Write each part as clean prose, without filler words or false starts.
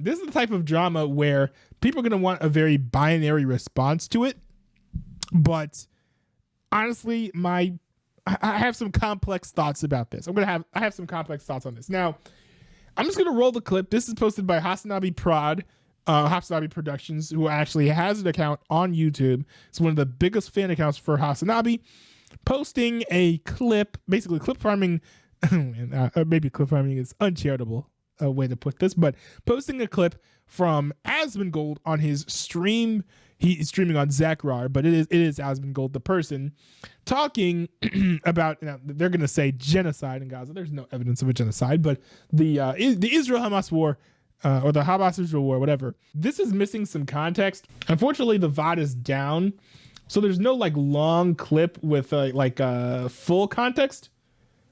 This is the type of drama where people are going to want a very binary response to it. But honestly, I have some complex thoughts about this. I have some complex thoughts on this. Now, I'm just going to roll the clip. This is posted by Hasanabi Productions, who actually has an account on YouTube. It's one of the biggest fan accounts for Hasanabi, posting a clip, basically clip farming. Maybe clip farming is uncharitable way to put this, but posting a clip from Asmongold on his stream. He's streaming on Zekrar, but it is Asmongold, the person, talking about, now they're going to say genocide in Gaza. There's no evidence of a genocide, but the Israel-Hamas war, or the Hamas-Israel war, whatever. This is missing some context. Unfortunately, the VOD is down, so there's no like long clip with full context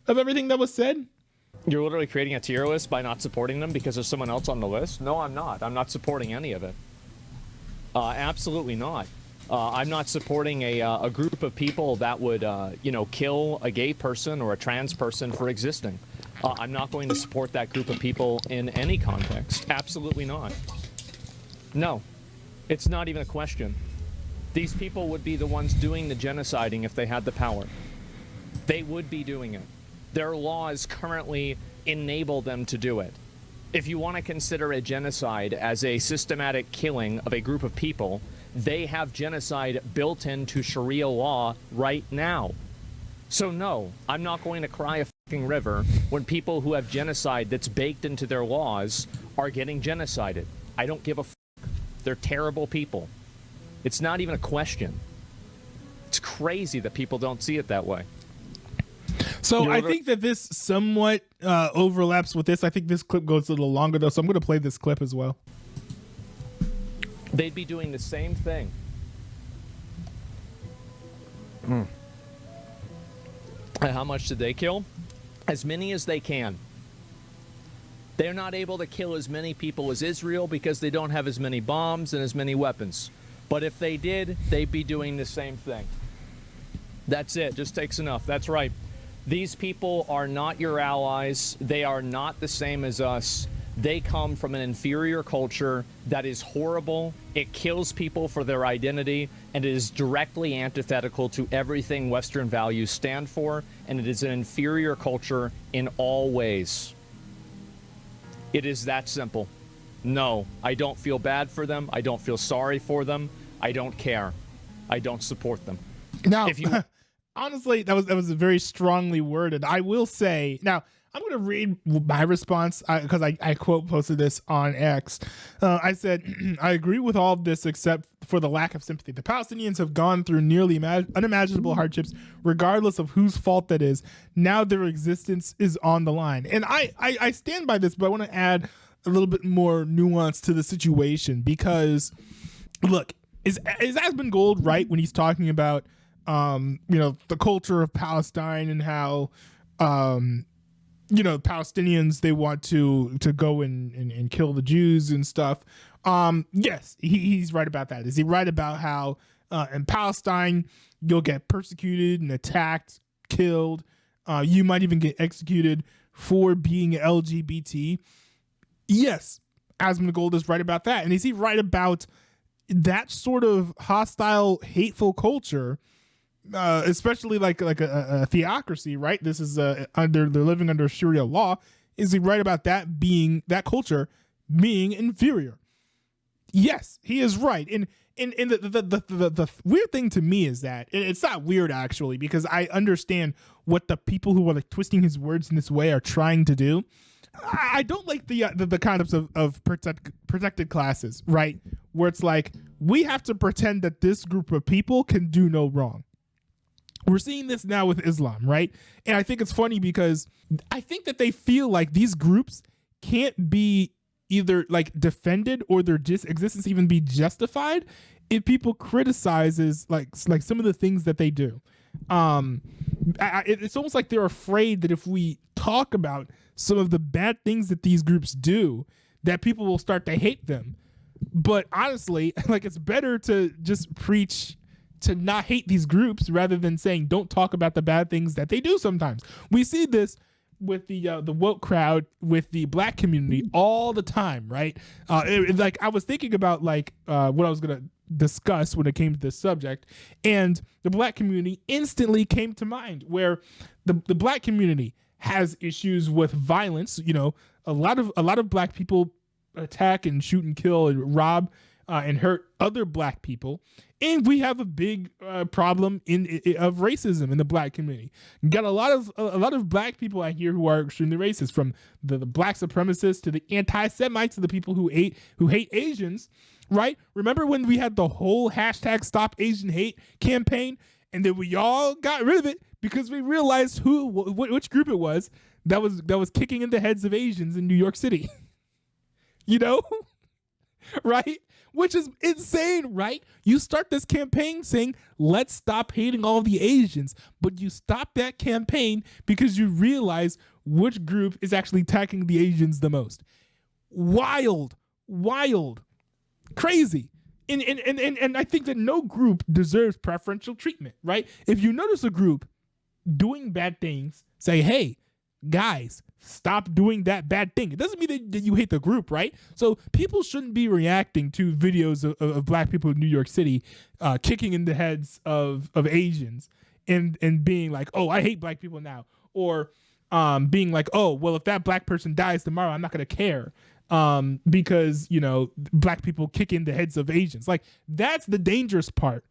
of everything that was said. You're literally creating a tier list by not supporting them because there's someone else on the list? No, I'm not. I'm not supporting any of it. Absolutely not. I'm not supporting a group of people that would, kill a gay person or a trans person for existing. I'm not going to support that group of people in any context. Absolutely not. No. It's not even a question. These people would be the ones doing the genociding if they had the power. They would be doing it. Their laws currently enable them to do it. If you want to consider a genocide as a systematic killing of a group of people, they have genocide built into Sharia law right now. So no, I'm not going to cry a fucking river when people who have genocide that's baked into their laws are getting genocided. I don't give a fuck. They're terrible people. It's not even a question. It's crazy that people don't see it that way. So I think that this somewhat overlaps with this. I think this clip goes a little longer, though, so I'm going to play this clip as well. They'd be doing the same thing. And how much did they kill? As many as they can. They're not able to kill as many people as Israel because they don't have as many bombs and as many weapons. But if they did, they'd be doing the same thing. That's it. Just takes enough. That's right. These people are not your allies. They are not the same as us. They come from an inferior culture that is horrible. It kills people for their identity, and it is directly antithetical to everything Western values stand for, and it is an inferior culture in all ways. It is that simple. No, I don't feel bad for them. I don't feel sorry for them. I don't care. I don't support them. Now, if you honestly, that was very strongly worded. I will say, now, I'm going to read my response because I quote posted this on X. I said, I agree with all of this except for the lack of sympathy. The Palestinians have gone through nearly unimaginable hardships, regardless of whose fault that is. Now their existence is on the line. And I stand by this, but I want to add a little bit more nuance to the situation because, look, is Asmongold right when he's talking about the culture of Palestine and how, Palestinians, they want to go and kill the Jews and stuff. Yes, he's right about that. Is he right about how in Palestine, you'll get persecuted and attacked, killed. You might even get executed for being LGBT. Yes, Asmongold is right about that. And is he right about that sort of hostile, hateful culture, especially like a theocracy, right? This is they're living under Sharia law. Is he right about that culture being inferior? Yes, he is right. And the weird thing to me is that it's not weird actually, because I understand what the people who are like twisting his words in this way are trying to do. I don't like the concepts of protected classes, right? Where it's like, we have to pretend that this group of people can do no wrong. We're seeing this now with Islam, right? And I think it's funny because I think that they feel like these groups can't be either like defended or their existence even be justified if people criticizes like some of the things that they do. It's almost like they're afraid that if we talk about some of the bad things that these groups do, that people will start to hate them. But honestly, like, it's better to just preach to not hate these groups rather than saying don't talk about the bad things that they do sometimes. We see this the woke crowd with the black community all the time, right? Like I was thinking about like what I was gonna discuss when it came to this subject, and the black community instantly came to mind. Where the black community has issues with violence. You know, a lot of black people attack and shoot and kill and rob and hurt other black people, and we have a big problem of racism in the black community. You got a lot of black people out here who are extremely racist, from the black supremacists to the anti-Semites to the people who hate Asians. Right? Remember when we had the whole hashtag Stop Asian Hate campaign, and then we all got rid of it because we realized which group it was that was kicking in the heads of Asians in New York City. You know, right? Which is insane, right? You start this campaign saying, let's stop hating all the Asians, but you stop that campaign because you realize which group is actually attacking the Asians the most. Wild, crazy. And I think that no group deserves preferential treatment, right? If you notice a group doing bad things, say, hey, guys, stop doing that bad thing. It doesn't mean that you hate the group, right? So people shouldn't be reacting to videos of black people in New York City kicking in the heads of Asians and being like, oh, I hate black people now. Or being like, oh, well, if that black person dies tomorrow, I'm not going to care because, you know, black people kick in the heads of Asians. Like, that's the dangerous part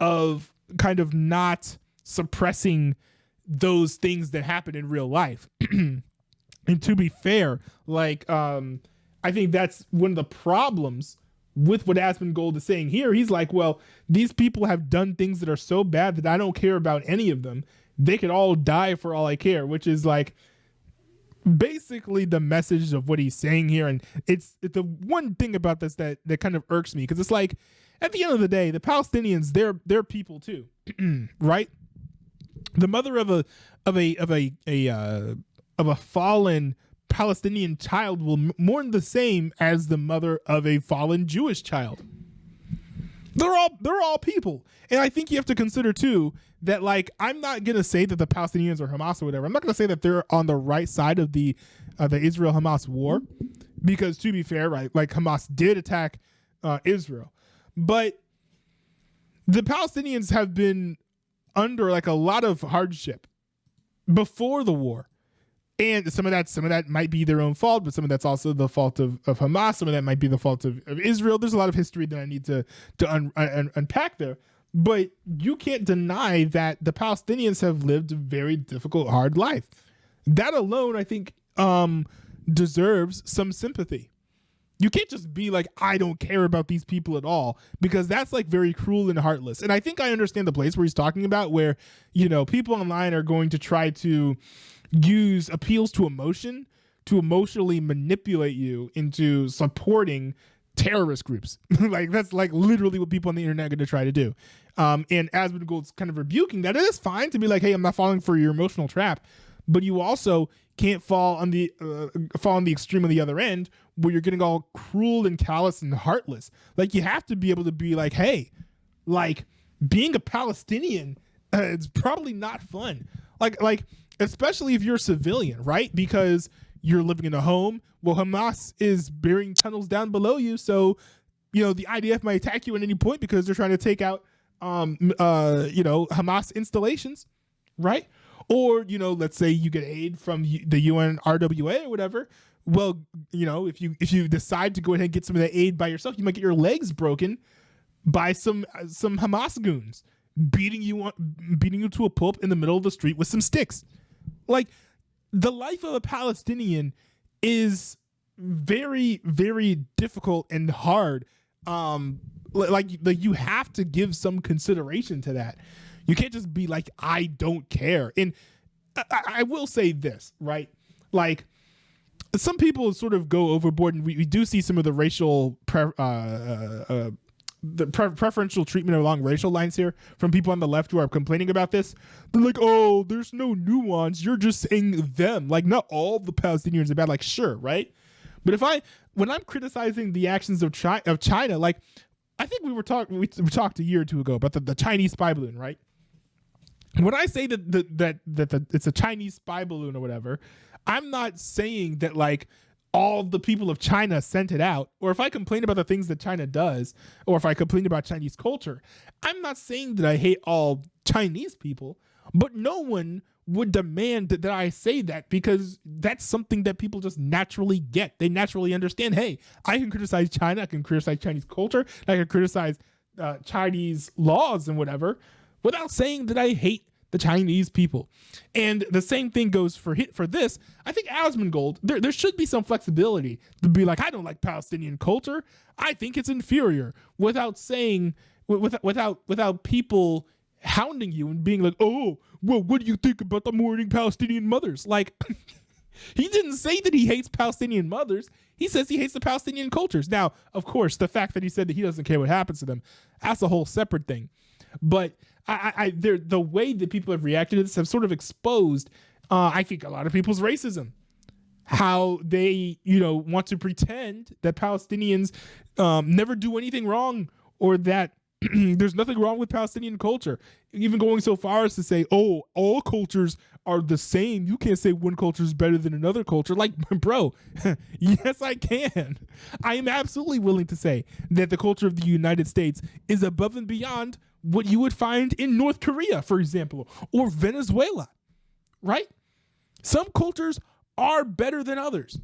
of kind of not suppressing those things that happen in real life. And to be fair, like, I think that's one of the problems with what Asmongold is saying here. He's like, well, these people have done things that are so bad that I don't care about any of them. They could all die for all I care, which is like basically the message of what he's saying here. And it's the one thing about this that kind of irks me, because it's like, at the end of the day, the Palestinians, they're people too, right? The mother of a fallen Palestinian child will mourn the same as the mother of a fallen Jewish child. They're all people. And I think you have to consider too that, like, I'm not gonna say that the Palestinians or Hamas or whatever, I'm not gonna say that they're on the right side of the Israel-Hamas war, because to be fair, right, like, Hamas did attack Israel, but the Palestinians have been under like a lot of hardship before the war. And some of that might be their own fault, but some of that's also the fault of Hamas. Some of that might be the fault of Israel. There's a lot of history that I need to unpack there. But you can't deny that the Palestinians have lived a very difficult, hard life. That alone, I think, deserves some sympathy. You can't just be like, I don't care about these people at all, because that's like very cruel and heartless. And I think I understand the place where he's talking about, where, you know, people online are going to try to use appeals to emotion to emotionally manipulate you into supporting terrorist groups. Like, that's like literally what people on the internet are going to try to do. And Asmongold's kind of rebuking that. It is fine to be like, hey, I'm not falling for your emotional trap, but you also can't fall on the extreme on the other end, where you're getting all cruel and callous and heartless. Like, you have to be able to be like, hey, like, being a Palestinian, it's probably not fun. Like, especially if you're a civilian, right? Because you're living in a home. Well, Hamas is burying tunnels down below you, so, you know, the IDF might attack you at any point because they're trying to take out, Hamas installations, right? Or, you know, let's say you get aid from the UN RWA or whatever. Well, you know, if you decide to go ahead and get some of that aid by yourself, you might get your legs broken by some Hamas goons beating you to a pulp in the middle of the street with some sticks. Like, the life of a Palestinian is very, very difficult and hard. Like you have to give some consideration to that. You can't just be like, I don't care. And I will say this, right? Like, some people sort of go overboard, and we do see some of the racial preferential treatment along racial lines here from people on the left who are complaining about this. They're like, oh, there's no nuance. You're just saying them. Like, not all the Palestinians are bad. Like, sure, right? But when I'm criticizing the actions of China, like, I think we talked a year or two ago about the Chinese spy balloon, right? when I say that it's a Chinese spy balloon or whatever, I'm not saying that like all the people of China sent it out, or if I complain about the things that China does, or if I complain about Chinese culture, I'm not saying that I hate all Chinese people, but no one would demand that I say that, because that's something that people just naturally get. They naturally understand, hey, I can criticize China, I can criticize Chinese culture, I can criticize Chinese laws and whatever, without saying that I hate the Chinese people. And the same thing goes for this. I think Asmongold, there should be some flexibility to be like, I don't like Palestinian culture, I think it's inferior, without saying, without people hounding you and being like, oh, well, what do you think about the mourning Palestinian mothers? Like, he didn't say that he hates Palestinian mothers. He says he hates the Palestinian cultures. Now, of course, the fact that he said that he doesn't care what happens to them, that's a whole separate thing. But the way that people have reacted to this have sort of exposed, I think, a lot of people's racism. How they, want to pretend that Palestinians never do anything wrong, or that there's nothing wrong with Palestinian culture. Even going so far as to say, oh, all cultures are the same. You can't say one culture is better than another culture. Like, bro, yes, I can. I am absolutely willing to say that the culture of the United States is above and beyond what you would find in North Korea, for example, or Venezuela, right? Some cultures are better than others.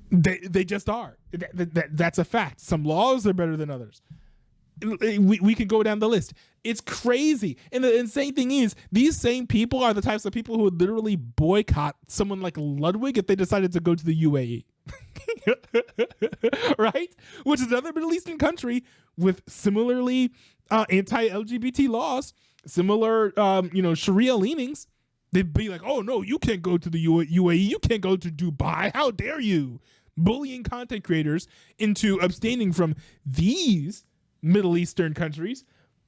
They just are. That's a fact. Some laws are better than others. We could go down the list. It's crazy. And the insane thing is, these same people are the types of people who would literally boycott someone like Ludwig if they decided to go to the UAE. Right? Which is another Middle Eastern country with similarly anti-LGBT laws, similar Sharia leanings. They'd be like, oh no, you can't go to the UAE, you can't go to Dubai, how dare you? Bullying content creators into abstaining from these Middle Eastern countries,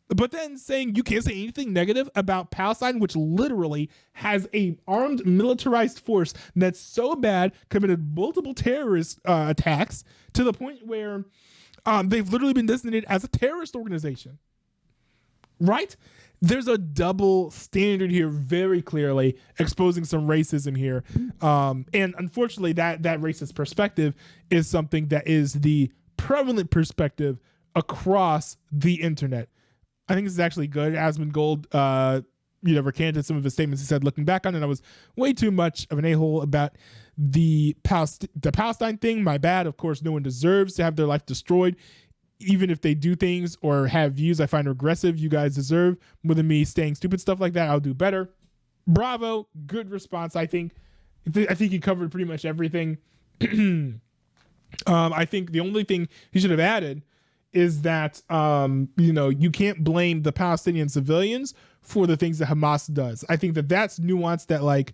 but then saying you can't say anything negative about Palestine, which literally has a armed militarized force that's so bad, committed multiple terrorist attacks to the point where they've literally been designated as a terrorist organization. Right? There's a double standard here, very clearly exposing some racism here. And unfortunately, that racist perspective is something that is the prevalent perspective across the internet. I think this is actually good. Asmongold, recanted some of his statements. He said, looking back on it, I was way too much of an a-hole about the Palestine thing. My bad. Of course, no one deserves to have their life destroyed. Even if they do things or have views I find regressive, you guys deserve more than me saying stupid stuff like that. I'll do better. Bravo. Good response. I think he covered pretty much everything. I think the only thing he should have added is that, you can't blame the Palestinian civilians for the things that Hamas does. I think that that's nuance that, like,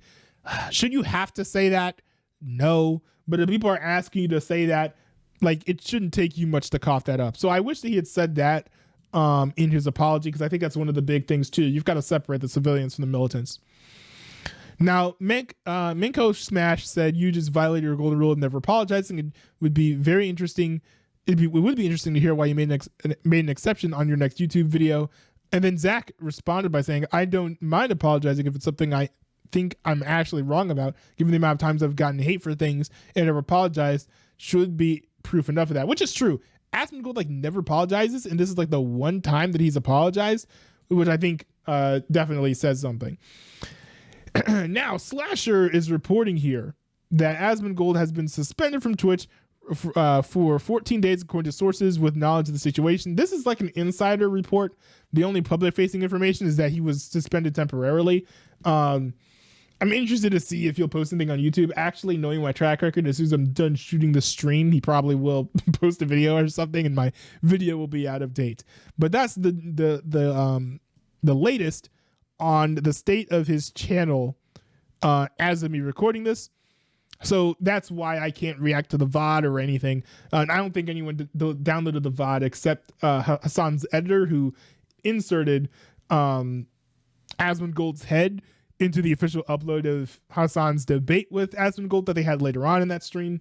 should you have to say that? No. But if people are asking you to say that, like, it shouldn't take you much to cough that up. So I wish that he had said that in his apology, because I think that's one of the big things too. You've got to separate the civilians from the militants. Now, Minko Smash said, you just violated your golden rule of never apologizing. It would be very interesting. It would be interesting to hear why you made an exception on your next YouTube video. And then Zach responded by saying, I don't mind apologizing if it's something I think I'm actually wrong about, given the amount of times I've gotten hate for things and never apologized. Should be proof enough of that, which is true. Asmongold never apologizes, and this is like the one time that he's apologized, which I think definitely says something. Now, Slasher is reporting here that Asmongold has been suspended from Twitch for 14 days, according to sources with knowledge of the situation. This is like an insider report. The only public-facing information is that he was suspended temporarily. I'm interested to see if he'll post anything on YouTube. Actually, knowing my track record, as soon as I'm done shooting the stream, he probably will post a video or something, and my video will be out of date. But that's the latest on the state of his channel as of me recording this. So that's why I can't react to the VOD or anything. And I don't think anyone downloaded the VOD except Hassan's editor, who inserted Asmongold's head into the official upload of Hassan's debate with Asmongold that they had later on in that stream.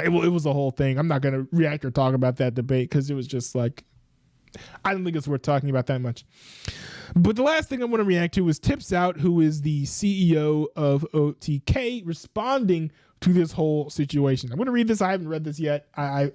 It was a whole thing. I'm not going to react or talk about that debate because it was just like, I don't think it's worth talking about that much. But the last thing I want to react to is Tips Out, who is the CEO of OTK, responding to this whole situation. I'm going to read this. I haven't read this yet. I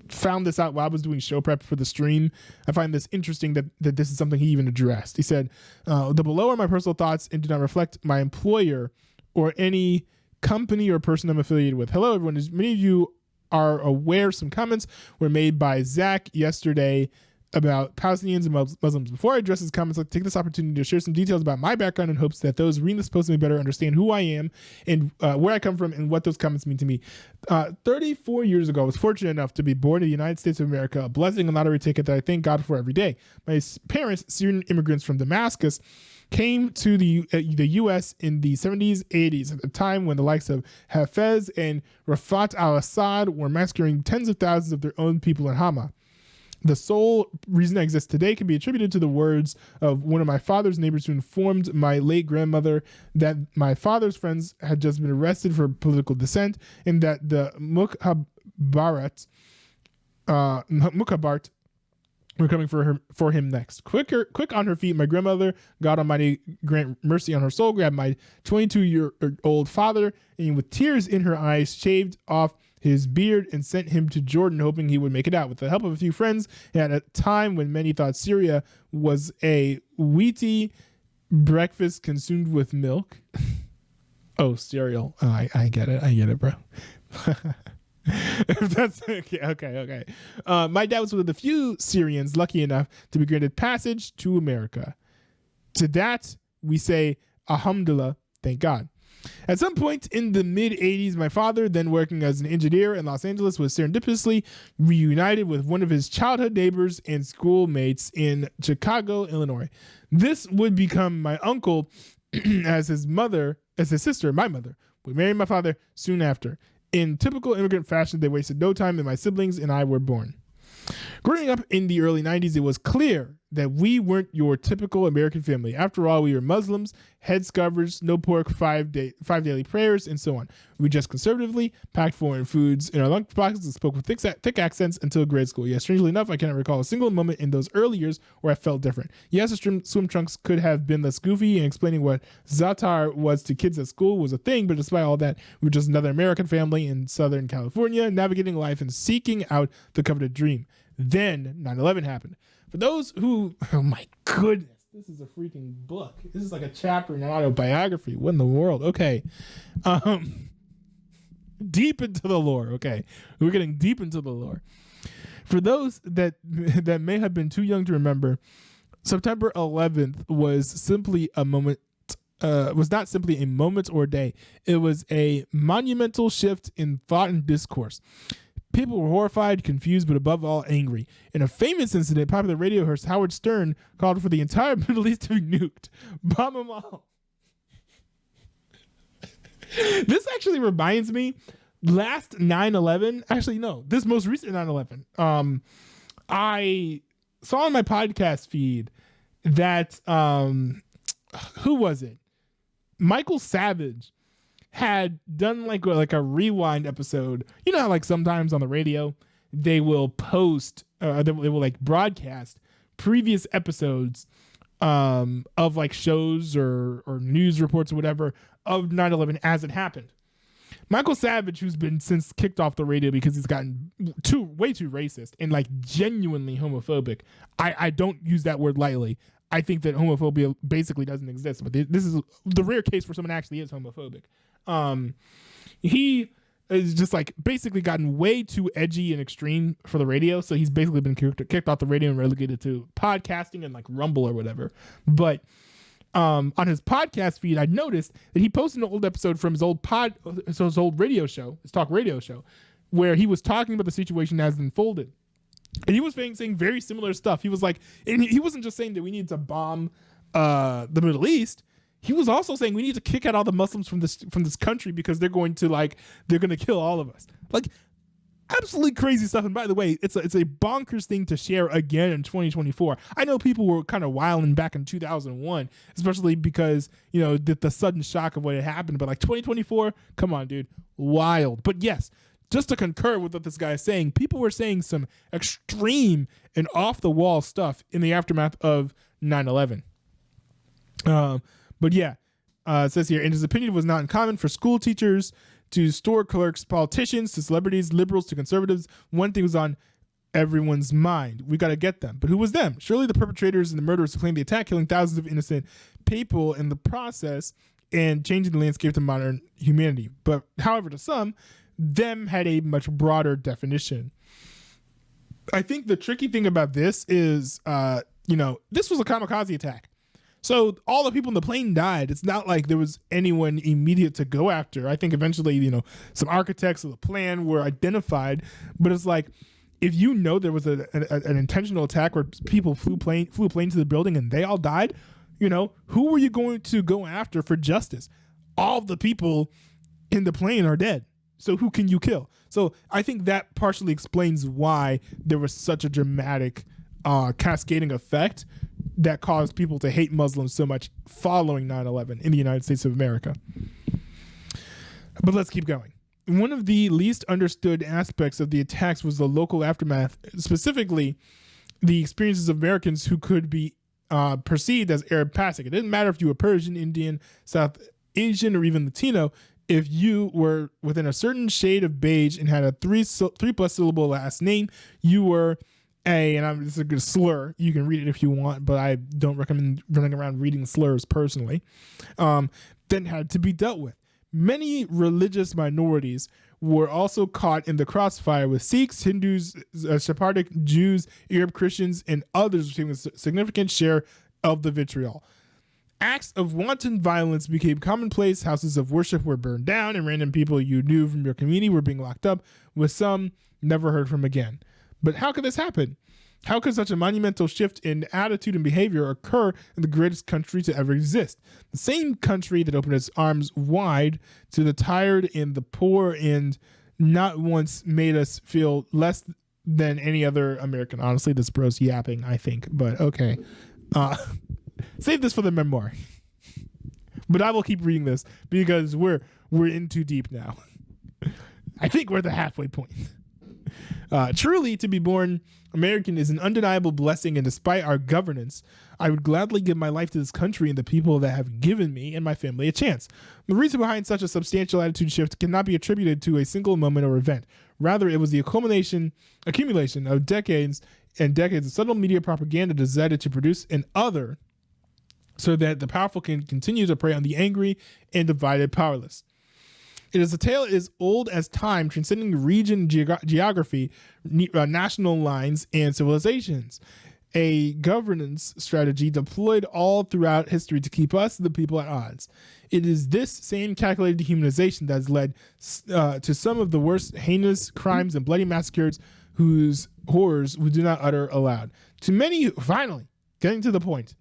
found this out while I was doing show prep for the stream. I find this interesting that this is something he even addressed. He said, the below are my personal thoughts and do not reflect my employer or any company or person I'm affiliated with. Hello, everyone. As many of you are aware, some comments were made by Zach yesterday about Palestinians and Muslims. Before I address his comments, I'd like to take this opportunity to share some details about my background in hopes that those reading this post may better understand who I am and where I come from and what those comments mean to me. 34 years ago, I was fortunate enough to be born in the United States of America, a blessing and lottery ticket that I thank God for every day. My parents, Syrian immigrants from Damascus, came to the U.S. in the 70s, 80s, at a time when the likes of Hafez and Rafat al-Assad were massacring tens of thousands of their own people in Hama. The sole reason I exist today can be attributed to the words of one of my father's neighbors who informed my late grandmother that my father's friends had just been arrested for political dissent and that the Mukhabarat were coming for him next. Quick on her feet, my grandmother, God Almighty grant mercy on her soul, grabbed my 22-year-old father and with tears in her eyes shaved off his beard and sent him to Jordan, hoping he would make it out. With the help of a few friends, at a time when many thought Syria was a wheaty breakfast consumed with milk. Oh, cereal. Oh, I get it, bro. If that's okay. My dad was one of the few Syrians lucky enough to be granted passage to America. To that, we say, alhamdulillah, thank God. At some point in the mid-'80s, my father, then working as an engineer in Los Angeles, was serendipitously reunited with one of his childhood neighbors and schoolmates in Chicago, Illinois. This would become my uncle as his sister, my mother, would marry my father soon after. In typical immigrant fashion, they wasted no time and my siblings and I were born. Growing up in the early 90s, it was clear that we weren't your typical American family. After all, we were Muslims, headscarvers, no pork, five daily prayers, and so on. We just conservatively packed foreign foods in our lunch boxes and spoke with thick accents until grade school. Yes, strangely enough, I cannot recall a single moment in those early years where I felt different. Yes, the swim trunks could have been less goofy, and explaining what Zatar was to kids at school was a thing, but despite all that, we were just another American family in Southern California, navigating life and seeking out the coveted dream. Then 9/11 happened. For those who, oh my goodness, this is a freaking book. This is like a chapter in an autobiography. What in the world? Okay. Deep into the lore. Okay. We're getting deep into the lore. For those that may have been too young to remember, September 11th was simply a moment, was not simply a moment or a day. It was a monumental shift in thought and discourse. People were horrified, confused, but above all, angry. In a famous incident, popular radio host Howard Stern called for the entire Middle East to be nuked. Bomb them all. This actually reminds me, last 9/11, actually, no, this most recent 9/11, I saw on my podcast feed that, who was it? Michael Savage had done like a rewind episode. You know how like sometimes on the radio they will post they will like broadcast previous episodes of like shows or news reports or whatever of 9/11 as it happened. Michael Savage, who's been since kicked off the radio because he's gotten way too racist and like genuinely homophobic. I don't use that word lightly. I think that homophobia basically doesn't exist, but this is the rare case where someone actually is homophobic. He is just like basically gotten way too edgy and extreme for the radio. So he's basically been kicked off the radio and relegated to podcasting and like Rumble or whatever. But on his podcast feed, I noticed that he posted an old episode from his old radio show, his talk radio show, where he was talking about the situation as it unfolded. And he was saying very similar stuff. He was like, and he wasn't just saying that we need to bomb the Middle East. He was also saying we need to kick out all the Muslims from this country because they're going to kill all of us. Like absolutely crazy stuff. And by the way, it's a bonkers thing to share again in 2024. I know people were kind of wilding back in 2001, especially because, you know, the sudden shock of what had happened. But like 2024, come on, dude, wild. But yes, just to concur with what this guy is saying, people were saying some extreme and off the wall stuff in the aftermath of 9/11. But yeah, it says here, in his opinion, it was not uncommon for school teachers to store clerks, politicians to celebrities, liberals to conservatives. One thing was on everyone's mind: we got to get them. But who was them? Surely the perpetrators and the murderers who claimed the attack, killing thousands of innocent people in the process and changing the landscape to modern humanity. But however, to some, them had a much broader definition. I think the tricky thing about this is, this was a kamikaze attack. So all the people in the plane died. It's not like there was anyone immediate to go after. I think eventually, some architects of the plan were identified, but it's like, if there was an intentional attack where people flew a plane to the building and they all died, who were you going to go after for justice? All the people in the plane are dead. So who can you kill? So I think that partially explains why there was such a dramatic cascading effect that caused people to hate Muslims so much following 9/11 in the United States of America. But let's keep going. One of the least understood aspects of the attacks was the local aftermath, specifically the experiences of Americans who could be perceived as Arab passing. It didn't matter if you were Persian, Indian, South Asian, or even Latino. If you were within a certain shade of beige and had a three plus syllable last name, you were this is a good slur. You can read it if you want, but I don't recommend running around reading slurs personally. Then had to be dealt with. Many religious minorities were also caught in the crossfire, with Sikhs, Hindus, Sephardic Jews, Arab Christians, and others receiving a significant share of the vitriol. Acts of wanton violence became commonplace. Houses of worship were burned down, and random people you knew from your community were being locked up, with some never heard from again. But how could this happen? How could such a monumental shift in attitude and behavior occur in the greatest country to ever exist? The same country that opened its arms wide to the tired and the poor and not once made us feel less than any other American. Honestly, this bro's yapping, I think, but okay. Save this for the memoir. But I will keep reading this because we're in too deep now. I think we're at the halfway point. Truly, to be born American is an undeniable blessing, and despite our governance, I would gladly give my life to this country and the people that have given me and my family a chance. The reason behind such a substantial attitude shift cannot be attributed to a single moment or event. Rather, it was the accumulation of decades and decades of subtle media propaganda designed to produce an other so that the powerful can continue to prey on the angry and divided powerless. It is a tale as old as time, transcending region, geography, national lines, and civilizations. A governance strategy deployed all throughout history to keep us, the people, at odds. It is this same calculated dehumanization that has led to some of the worst heinous crimes and bloody massacres whose horrors we do not utter aloud. To many, finally, getting to the point.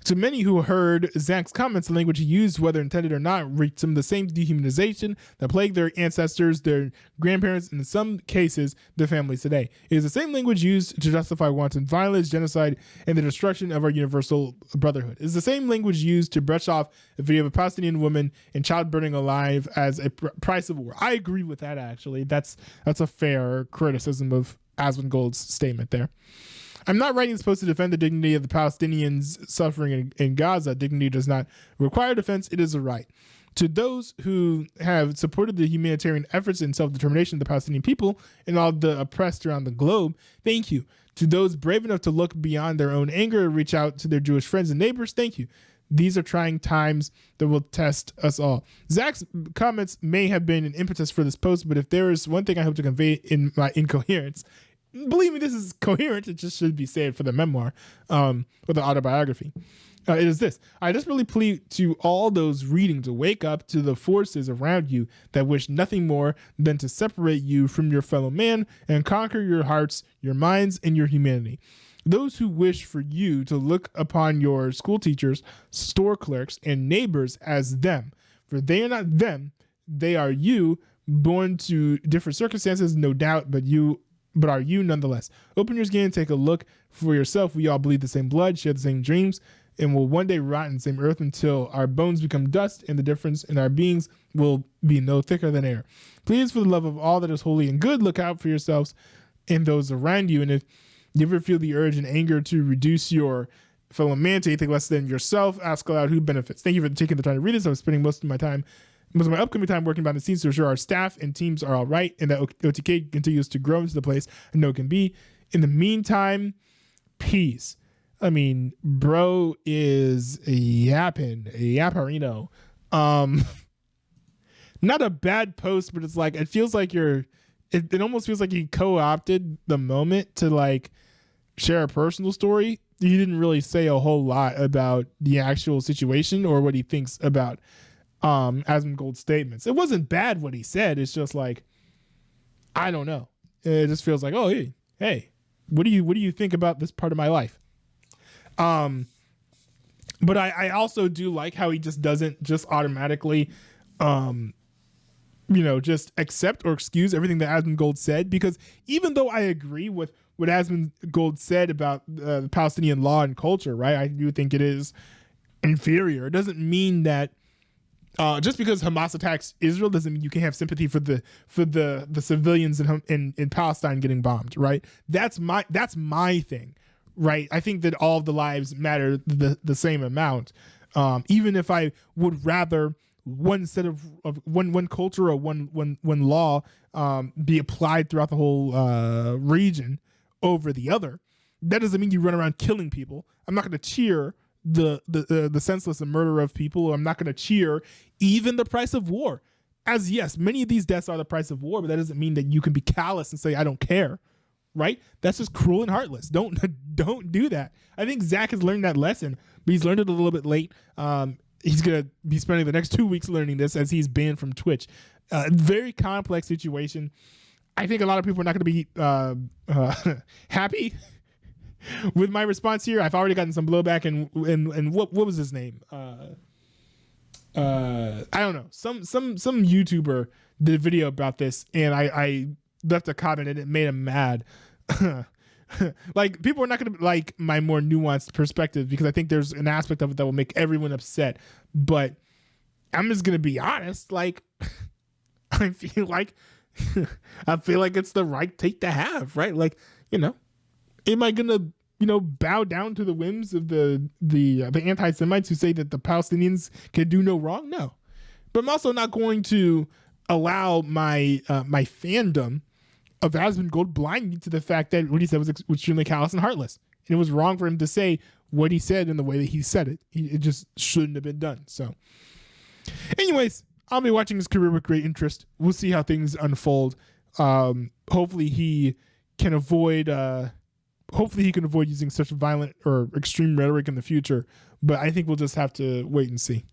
To many who heard Zach's comments, the language he used, whether intended or not, reached some of the same dehumanization that plagued their ancestors, their grandparents, and in some cases, their families today. It is the same language used to justify wanton violence, genocide, and the destruction of our universal brotherhood. It is the same language used to brush off a video of a Palestinian woman and child burning alive as a price of war. I agree with that, actually. That's a fair criticism of Asmongold's statement there. I'm not writing this post to defend the dignity of the Palestinians suffering in Gaza. Dignity does not require defense. It is a right. To those who have supported the humanitarian efforts and self-determination of the Palestinian people and all the oppressed around the globe, thank you. To those brave enough to look beyond their own anger and reach out to their Jewish friends and neighbors, thank you. These are trying times that will test us all. Zach's comments may have been an impetus for this post, but if there is one thing I hope to convey in my incoherence, believe me, this is coherent. It just should be saved for the memoir or the autobiography. It is this. I desperately plead to all those reading to wake up to the forces around you that wish nothing more than to separate you from your fellow man and conquer your hearts, your minds, and your humanity. Those who wish for you to look upon your school teachers, store clerks, and neighbors as them. For they are not them. They are you, born to different circumstances, no doubt, but are you nonetheless. Open your skin and take a look for yourself. We all bleed the same blood, share the same dreams, and will one day rot in the same earth until our bones become dust, and the difference in our beings will be no thicker than air. Please, for the love of all that is holy and good, look out for yourselves and those around you. And if you ever feel the urge and anger to reduce your fellow man to anything less than yourself, ask aloud who benefits. Thank you for taking the time to read this. I'm spending most of my upcoming time working behind the scenes to ensure our staff and teams are all right and that OTK continues to grow into the place I know it can be. In the meantime, peace. I mean, bro is yapparino. Not a bad post, but it's like, it feels like it almost feels like he co-opted the moment to like share a personal story. He didn't really say a whole lot about the actual situation or what he thinks about Asmongold's statements. It wasn't bad what he said. It's just like, I don't know. It just feels like, oh, hey, what do you think about this part of my life? But I also do like how he just doesn't just automatically, just accept or excuse everything that Asmongold said, because even though I agree with what Asmongold said about the Palestinian law and culture, right? I do think it is inferior. It doesn't mean that just because Hamas attacks Israel doesn't mean you can have sympathy for the civilians in Palestine getting bombed, right? That's my thing, right? I think that all of the lives matter the same amount, even if I would rather one set of one culture or one law be applied throughout the whole region over the other. That doesn't mean you run around killing people. I'm not going to cheer the senseless and murder of people. I'm not going to cheer even the price of war. As yes, many of these deaths are the price of war, but that doesn't mean that you can be callous and say I don't care, right? That's just cruel and heartless. Don't do that. I think Zach has learned that lesson, but he's learned it a little bit late. He's going to be spending the next 2 weeks learning this as he's banned from Twitch. Very complex situation. I think a lot of people are not going to be happy with my response here. I've already gotten some blowback, and what was his name? I don't know. Some YouTuber did a video about this, and I left a comment, and it made him mad. Like, people are not going to like my more nuanced perspective, because I think there's an aspect of it that will make everyone upset. But I'm just going to be honest. Like, I feel like it's the right take to have, right? Like, am I gonna, bow down to the whims of the anti-Semites who say that the Palestinians can do no wrong? No, but I'm also not going to allow my fandom of Asmongold blind me to the fact that what he said was extremely callous and heartless, and it was wrong for him to say what he said in the way that he said it. It just shouldn't have been done. So, anyways, I'll be watching his career with great interest. We'll see how things unfold. Hopefully he can avoid using such violent or extreme rhetoric in the future. But I think we'll just have to wait and see.